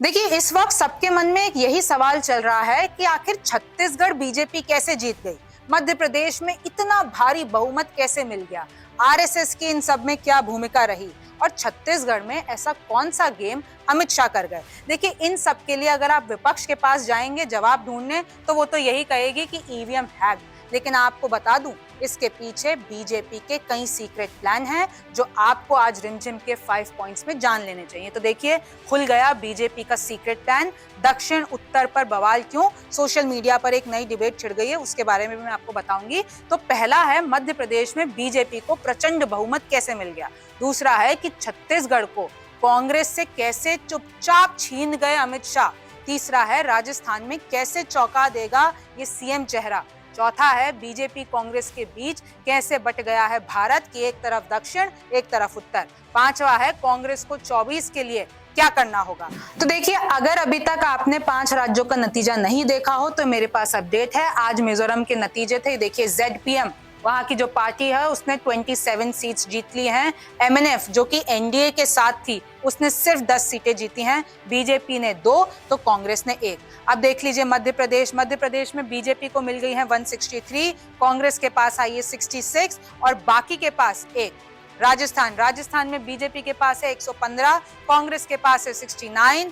देखिए, इस वक्त सबके मन में एक यही सवाल चल रहा है कि आखिर छत्तीसगढ़ बीजेपी कैसे जीत गई, मध्य प्रदेश में इतना भारी बहुमत कैसे मिल गया, आरएसएस की इन सब में क्या भूमिका रही और छत्तीसगढ़ में ऐसा कौन सा गेम अमित शाह कर गए। देखिए, इन सब के लिए अगर आप विपक्ष के पास जाएंगे जवाब ढूंढने तो वो तो यही कहेगी कि ईवीएम हैक। लेकिन आपको बता दूं, इसके पीछे बीजेपी के कई सीक्रेट प्लान हैं जो आपको आज रिमझिम के 5 पॉइंट्स में जान लेने चाहिए। तो देखिए, खुल गया बीजेपी का सीक्रेट प्लान। दक्षिण उत्तर पर बवाल क्यों, सोशल मीडिया पर एक नई डिबेट छिड़ गई है, उसके बारे में भी मैं आपको बताऊंगी। तो पहला है, मध्य प्रदेश में बीजेपी को प्रचंड बहुमत कैसे मिल गया। दूसरा है कि छत्तीसगढ़ को कांग्रेस से कैसे चुपचाप छीन गए अमित शाह। तीसरा है, राजस्थान में कैसे चौंका देगा ये सीएम चेहरा। चौथा है, बीजेपी कांग्रेस के बीच कैसे बट गया है भारत की, एक तरफ दक्षिण एक तरफ उत्तर। पांचवा है, कांग्रेस को 24 के लिए क्या करना होगा। तो देखिए, अगर अभी तक आपने 5 राज्यों का नतीजा नहीं देखा हो तो मेरे पास अपडेट है। आज मिजोरम के नतीजे थे। देखिए, जेडपीएम वहां की जो पार्टी है उसने 27 सीट्स जीत ली हैं। एमएनएफ जो कि एनडीए के साथ थी उसने सिर्फ 10 सीटें जीती हैं। बीजेपी ने 2 तो कांग्रेस ने 1। अब देख लीजिए मध्य प्रदेश में बीजेपी को मिल गई है 163, कांग्रेस के पास आई है 66 और बाकी के पास 1। राजस्थान में बीजेपी के पास है 115, कांग्रेस के पास है 69,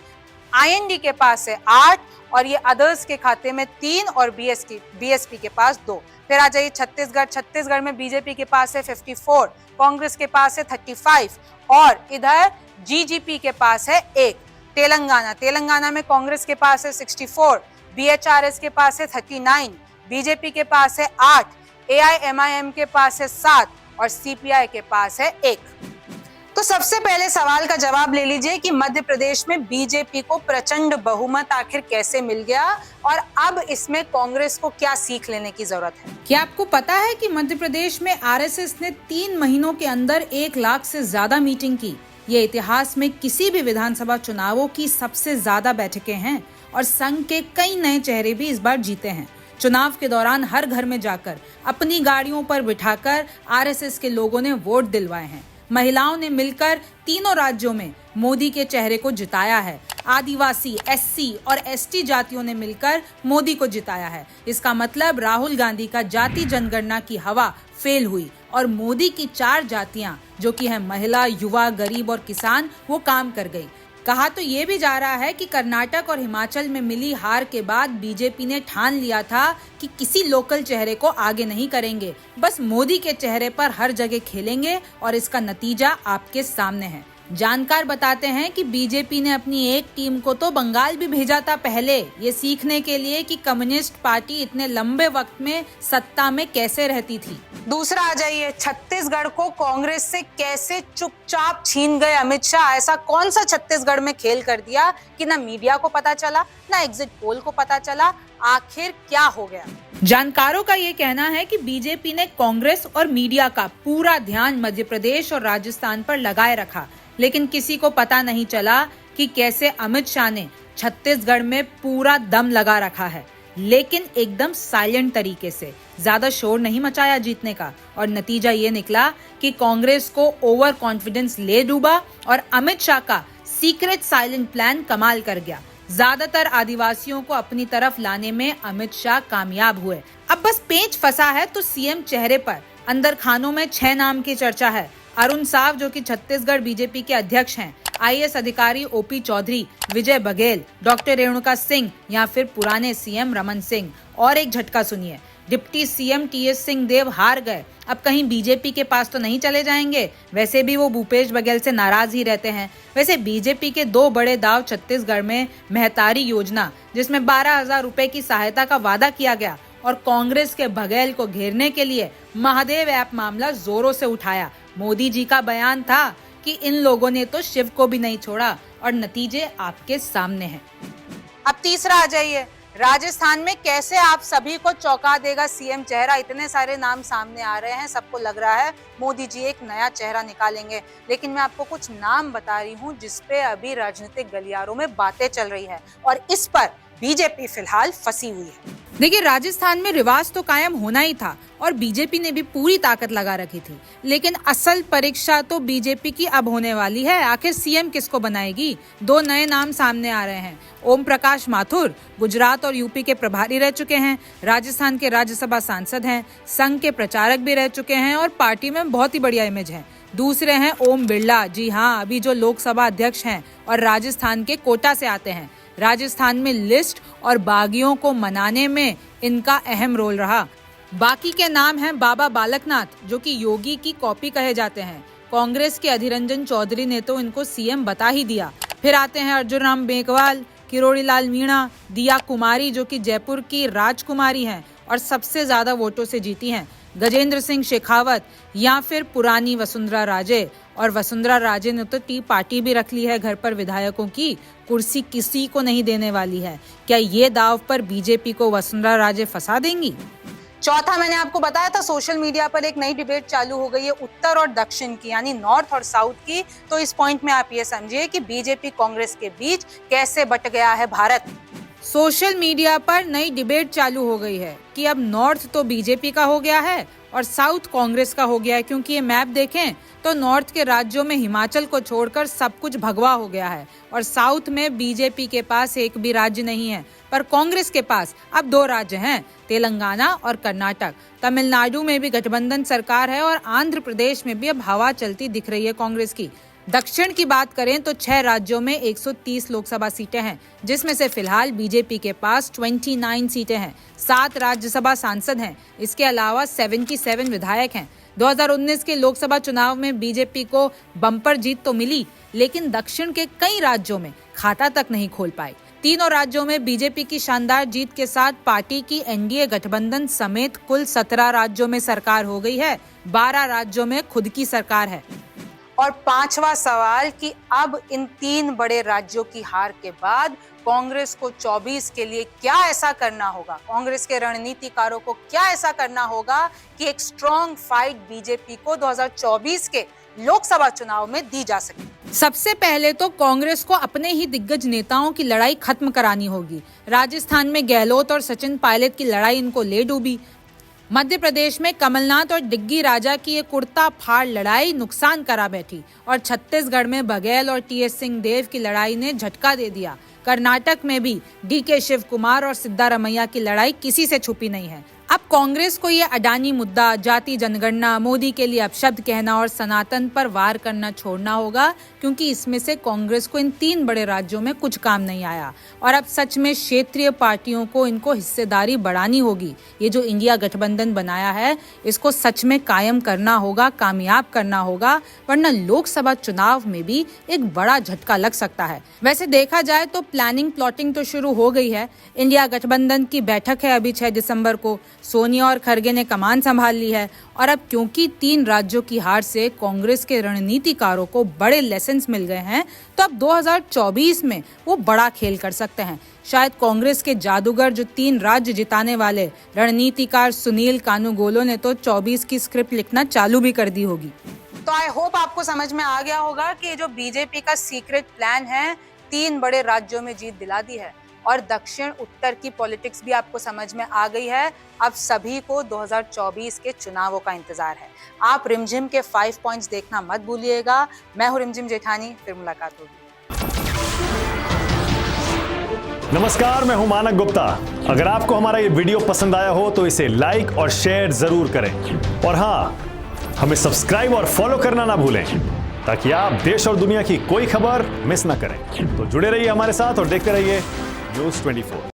आईएनडी के पास है 8 और ये अदर्स के खाते में 3 और बीएसपी के पास 2। फिर आ जाइए छत्तीसगढ़ में बीजेपी के पास है 54, कांग्रेस के पास है 35 और इधर जीजीपी के पास है 1। तेलंगाना में कांग्रेस के पास है 64, बीएचआरएस के पास है 39, बीजेपी के पास है 8, एआईएमआईएम के पास है 7 और सीपीआई के पास है 1। तो सबसे पहले सवाल का जवाब ले लीजिए कि मध्य प्रदेश में बीजेपी को प्रचंड बहुमत आखिर कैसे मिल गया और अब इसमें कांग्रेस को क्या सीख लेने की जरूरत है। क्या आपको पता है कि मध्य प्रदेश में आरएसएस ने 3 महीनों के अंदर 1 लाख से ज्यादा मीटिंग की। ये इतिहास में किसी भी विधानसभा चुनावों की सबसे ज्यादा बैठकें हैं और संघ के कई नए चेहरे भी इस बार जीते हैं। चुनाव के दौरान हर घर में जाकर अपनी गाड़ियों पर बिठाकर आरएसएस के लोगों ने वोट दिलवाए हैं। महिलाओं ने मिलकर तीनों राज्यों में मोदी के चेहरे को जिताया है। आदिवासी, एससी और एसटी जातियों ने मिलकर मोदी को जिताया है। इसका मतलब राहुल गांधी का जाति जनगणना की हवा फेल हुई और मोदी की 4 जातियां जो कि है महिला, युवा, गरीब और किसान, वो काम कर गई। कहा तो ये भी जा रहा है कि कर्नाटक और हिमाचल में मिली हार के बाद बीजेपी ने ठान लिया था कि किसी लोकल चेहरे को आगे नहीं करेंगे, बस मोदी के चेहरे पर हर जगह खेलेंगे और इसका नतीजा आपके सामने है। जानकार बताते हैं कि बीजेपी ने अपनी एक टीम को तो बंगाल भी भेजा था पहले, ये सीखने के लिए कि कम्युनिस्ट पार्टी इतने लंबे वक्त में सत्ता में कैसे रहती थी। दूसरा आ जाइए, छत्तीसगढ़ को कांग्रेस से कैसे चुपचाप छीन गए अमित शाह। ऐसा कौन सा छत्तीसगढ़ में खेल कर दिया कि ना मीडिया को पता चला ना एग्जिट पोल को पता चला। आखिर क्या हो गया। जानकारों का ये कहना है कि बीजेपी ने कांग्रेस और मीडिया का पूरा ध्यान मध्य प्रदेश और राजस्थान पर लगाए रखा, लेकिन किसी को पता नहीं चला कि कैसे अमित शाह ने छत्तीसगढ़ में पूरा दम लगा रखा है, लेकिन एकदम साइलेंट तरीके से। ज्यादा शोर नहीं मचाया जीतने का और नतीजा ये निकला कि कांग्रेस को ओवर कॉन्फिडेंस ले डूबा और अमित शाह का सीक्रेट साइलेंट प्लान कमाल कर गया। ज्यादातर आदिवासियों को अपनी तरफ लाने में अमित शाह कामयाब हुए। अब बस पेंच फंसा है तो सीएम चेहरे पर। अंदर खानों में 6 नाम की चर्चा है। अरुण साव जो कि छत्तीसगढ़ बीजेपी के अध्यक्ष हैं, आईएएस अधिकारी ओपी चौधरी, विजय बघेल, डॉक्टर रेणुका सिंह या फिर पुराने सीएम रमन सिंह। और एक झटका सुनिए, डिप्टी सीएम टीएस सिंहदेव हार गए, अब कहीं बीजेपी के पास तो नहीं चले जाएंगे। वैसे भी वो भूपेश बघेल से नाराज ही रहते हैं। वैसे बीजेपी के 2 बड़े दाव छत्तीसगढ़ में महतारी योजना, जिसमें 12,000 रुपए की सहायता का वादा किया गया, और कांग्रेस के बघेल को घेरने के लिए महादेव ऐप मामला जोरों से उठाया। मोदी जी का बयान था कि इन लोगों ने तो शिव को भी नहीं छोड़ा और नतीजे आपके सामने हैं। अब तीसरा आ जाइए, राजस्थान में कैसे आप सभी को चौंका देगा सीएम चेहरा। इतने सारे नाम सामने आ रहे हैं, सबको लग रहा है मोदी जी एक नया चेहरा निकालेंगे, लेकिन मैं आपको कुछ नाम बता रही हूँ जिसपे अभी राजनीतिक गलियारों में बातें चल रही है और इस पर बीजेपी फिलहाल फंसी हुई है। देखिए, राजस्थान में रिवाज तो कायम होना ही था और बीजेपी ने भी पूरी ताकत लगा रखी थी, लेकिन असल परीक्षा तो बीजेपी की अब होने वाली है। आखिर सीएम किसको बनाएगी? दो नए नाम सामने आ रहे हैं। ओम प्रकाश माथुर गुजरात और यूपी के प्रभारी रह चुके हैं, राजस्थान के राज्यसभा सांसद हैं, संघ के प्रचारक भी रह चुके हैं और पार्टी में बहुत ही बढ़िया इमेज है। दूसरे हैं ओम बिरला, जी हाँ, अभी जो लोकसभा अध्यक्ष हैं और राजस्थान के कोटा से आते हैं। राजस्थान में लिस्ट और बागियों को मनाने में इनका अहम रोल रहा। बाकी के नाम हैं बाबा बालकनाथ, जो कि योगी की कॉपी कहे जाते हैं। कांग्रेस के अधीर रंजन चौधरी ने तो इनको सीएम बता ही दिया। फिर आते हैं अर्जुन राम मेघवाल, किरोड़ी लाल मीणा, दिया कुमारी जो कि जयपुर की राजकुमारी हैं और सबसे ज्यादा वोटों से जीती हैं, गजेंद्र सिंह शेखावत या फिर पुरानी वसुंधरा राजे। और वसुंधरा राजे ने तो टी पार्टी भी रख ली है घर पर। विधायकों की कुर्सी किसी को नहीं देने वाली है। क्या ये दाव पर बीजेपी को वसुंधरा राजे फंसा देंगी? चौथा, मैंने आपको बताया था सोशल मीडिया पर एक नई डिबेट चालू हो गई है उत्तर और दक्षिण की, यानी नॉर्थ और साउथ की। तो इस पॉइंट में आप ये समझिए कि बीजेपी कांग्रेस के बीच कैसे बट गया है भारत। सोशल मीडिया पर नई डिबेट चालू हो गई है कि अब नॉर्थ तो बीजेपी का हो गया है और साउथ कांग्रेस का हो गया है, क्योंकि ये मैप देखें तो नॉर्थ के राज्यों में हिमाचल को छोड़कर सब कुछ भगवा हो गया है और साउथ में बीजेपी के पास एक भी राज्य नहीं है, पर कांग्रेस के पास अब 2 राज्य हैं, तेलंगाना और कर्नाटक। तमिलनाडु में भी गठबंधन सरकार है और आंध्र प्रदेश में भी अब हवा चलती दिख रही है कांग्रेस की। दक्षिण की बात करें तो 6 राज्यों में 130 लोकसभा सीटें हैं, जिसमें से फिलहाल बीजेपी के पास 29 सीटें हैं, 7 राज्यसभा सांसद हैं, इसके अलावा 77 विधायक हैं। 2019 के लोकसभा चुनाव में बीजेपी को बम्पर जीत तो मिली, लेकिन दक्षिण के कई राज्यों में खाता तक नहीं खोल पाई। तीनों राज्यों में बीजेपी की शानदार जीत के साथ पार्टी की एनडीए गठबंधन समेत कुल 17 राज्यों में सरकार हो गई है, 12 राज्यों में खुद की सरकार है। और पांचवा सवाल कि अब इन 3 बड़े राज्यों की हार के बाद कांग्रेस को 24 के लिए क्या ऐसा करना होगा, कांग्रेस के रणनीतिकारों को क्या ऐसा करना होगा कि एक स्ट्रॉन्ग फाइट बीजेपी को 2024 के लोकसभा चुनाव में दी जा सके। सबसे पहले तो कांग्रेस को अपने ही दिग्गज नेताओं की लड़ाई खत्म करानी होगी। राजस्थान में गहलोत और सचिन पायलट की लड़ाई इनको ले डूबी। मध्य प्रदेश में कमलनाथ और डिग्गी राजा की ये कुर्ता फाड़ लड़ाई नुकसान करा बैठी और छत्तीसगढ़ में बघेल और टीएस सिंहदेव की लड़ाई ने झटका दे दिया। कर्नाटक में भी डीके शिव कुमार और सिद्धारमैया की लड़ाई किसी से छुपी नहीं है। अब कांग्रेस को ये अडानी मुद्दा, जाति जनगणना, मोदी के लिए अपशब्द कहना और सनातन पर वार करना छोड़ना होगा, क्योंकि इसमें से कांग्रेस को इन 3 बड़े राज्यों में कुछ काम नहीं आया और अब सच में क्षेत्रीय पार्टियों को इनको हिस्सेदारी बढ़ानी होगी। ये जो इंडिया गठबंधन बनाया है इसको सच में कायम करना होगा, कामयाब करना होगा, वरना लोकसभा चुनाव में भी एक बड़ा झटका लग सकता है। वैसे देखा जाए तो प्लानिंग प्लॉटिंग तो शुरू हो गई है। इंडिया गठबंधन की बैठक है अभी 6 दिसंबर को। सोनिया और खरगे ने कमान संभाल ली है और अब क्योंकि 3 राज्यों की हार से कांग्रेस के रणनीतिकारों को बड़े लेसन्स मिल गए हैं, तो अब 2024 में वो बड़ा खेल कर सकते हैं। शायद कांग्रेस के जादूगर जो 3 राज्य जिताने वाले रणनीतिकार सुनील कानूगोलो ने तो 24 की स्क्रिप्ट लिखना चालू भी कर दी होगी। तो आई होप आपको समझ में आ गया होगा कि जो बीजेपी का सीक्रेट प्लान है 3 बड़े राज्यों में जीत दिला दी है और दक्षिण उत्तर की पॉलिटिक्स भी आपको समझ में आ गई है। अब सभी को 2024 के चुनावों का इंतजार है। आप रिमझिम के 5 पॉइंट्स देखना मत भूलिएगा। मैं हूं रिमझिम जेठानी, फिर मुलाकात होगी। नमस्कार, मैं हूं मानक गुप्ता। अगर आपको हमारा ये वीडियो पसंद आया हो तो इसे लाइक और शेयर जरूर करें और हाँ, हमें सब्सक्राइब और फॉलो करना ना भूलें ताकि आप देश और दुनिया की कोई खबर मिस ना करें। तो जुड़े रहिए हमारे साथ और देखते रहिए न्यूज़ 24।